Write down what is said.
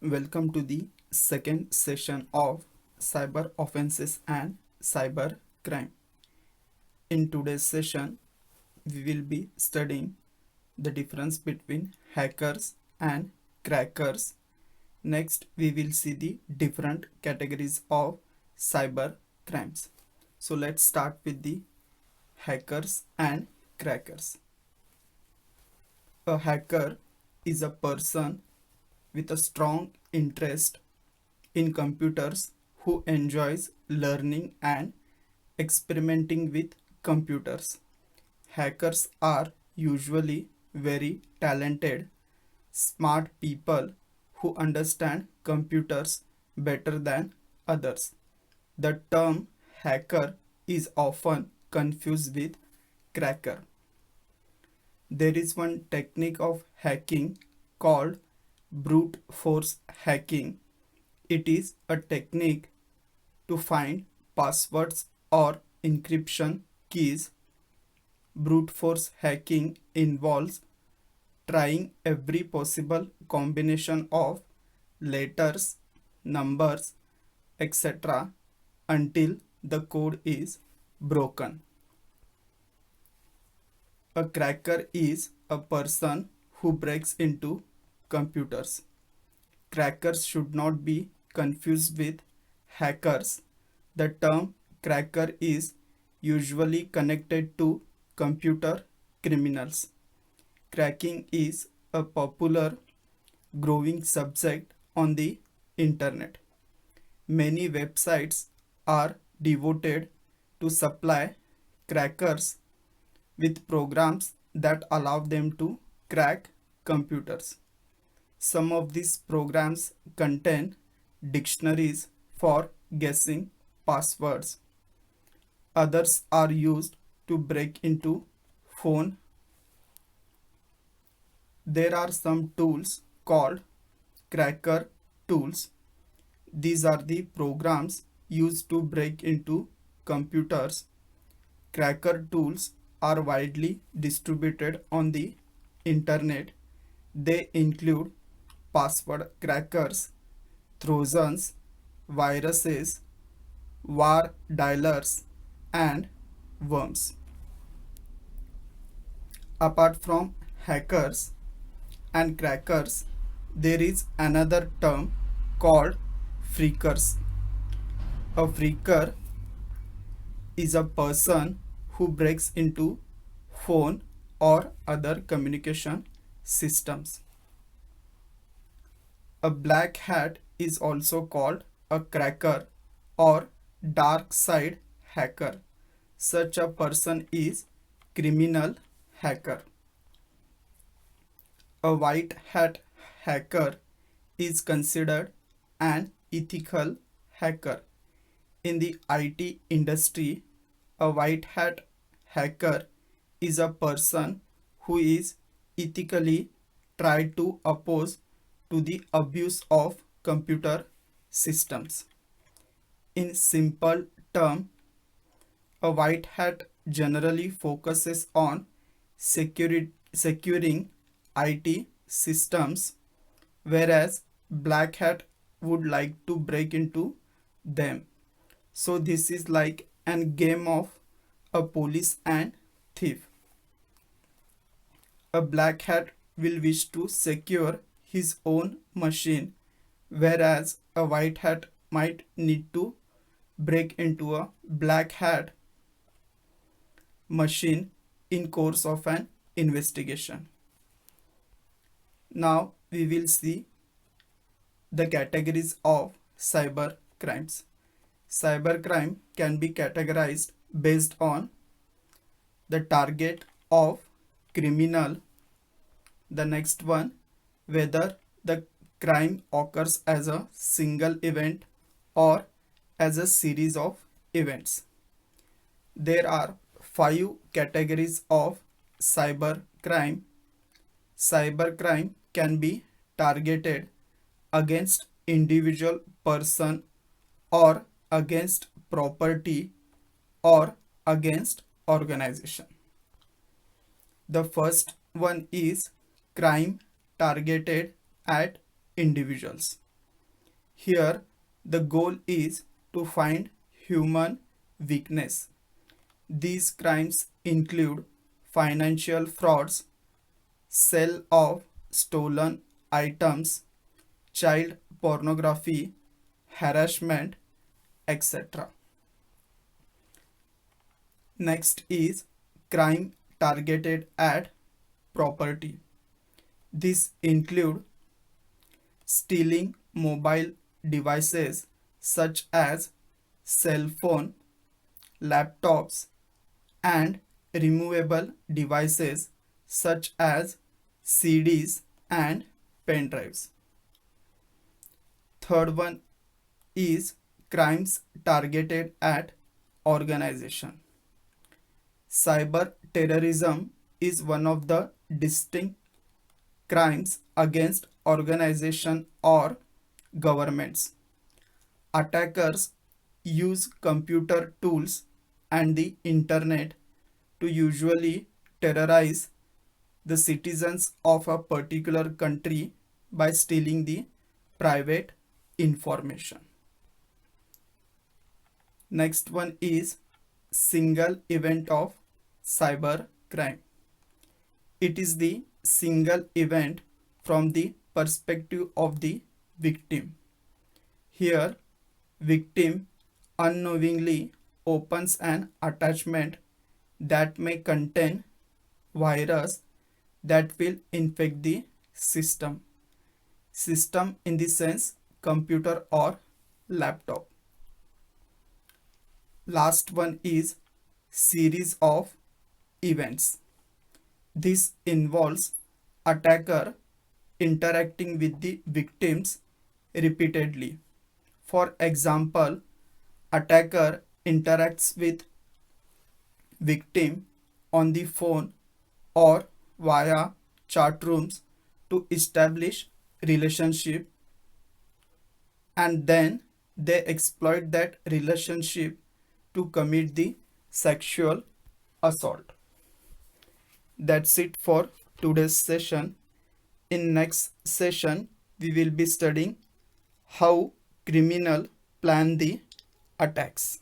Welcome to the second session of cyber offenses and cyber crime. In today's session, we will be studying the difference between hackers and crackers. Next, we will see the different categories of cyber crimes. So let's start with the hackers and crackers. A hacker is a person with a strong interest in computers who enjoys learning and experimenting with computers. Hackers are usually very talented, smart people who understand computers better than others. The term hacker is often confused with cracker. There is one technique of hacking called brute force hacking. It is a technique to find passwords or encryption keys. Brute force hacking involves trying every possible combination of letters, numbers, etc. until the code is broken. A cracker is a person who breaks into computers. Crackers should not be confused with hackers. The term cracker is usually connected to computer criminals. Cracking is a popular growing subject on the internet. Many websites are devoted to supply crackers with programs that allow them to crack computers. Some of these programs contain dictionaries for guessing passwords. Others are used to break into phone. There are some tools called cracker tools. These are the programs used to break into computers. Cracker tools are widely distributed on the internet. They include password crackers, trojans, viruses, war dialers, and worms. Apart from hackers and crackers, there is another term called phreakers. A phreaker is a person who breaks into phone or other communication systems. A black hat is also called a cracker or dark side hacker. Such a person is criminal hacker. A white hat hacker is considered an ethical hacker. In the IT industry, a white hat hacker is a person who is ethically tried to oppose to the abuse of computer systems. In simple terms, a white hat generally focuses on securing IT systems, whereas black hat would like to break into them. So this is like an game of a police and thief. A black hat will wish to secure his own machine, whereas a white hat might need to break into a black hat machine in course of an investigation. Now we will see the categories of cyber crimes. Cyber crime can be categorized based on the target of criminal. The next one, whether the crime occurs as a single event or as a series of events. There are 5 categories of cyber crime. Cyber crime can be targeted against individual person or against property or against organization. The first one is crime targeted at individuals. Here, the goal is to find human weakness. These crimes include financial frauds, sale of stolen items, child pornography, harassment, etc. Next is crime targeted at property. This include stealing mobile devices such as cell phone, laptops, and removable devices such as CDs and pen drives. Third one is crimes targeted at organization. Cyber terrorism is one of the distinct crimes against organization or governments. Attackers use computer tools and the internet to usually terrorize the citizens of a particular country by stealing the private information. Next one is single event of cyber crime. It is the single event from the perspective of the victim. Here, victim unknowingly opens an attachment that may contain virus that will infect the system. System in the sense computer or laptop. Last one is series of events. This involves attacker interacting with the victims repeatedly. For example, attacker interacts with victim on the phone or via chat rooms to establish relationship, and then they exploit that relationship to commit the sexual assault. That's it for today's session. In next session, we will be studying how criminal plan the attacks.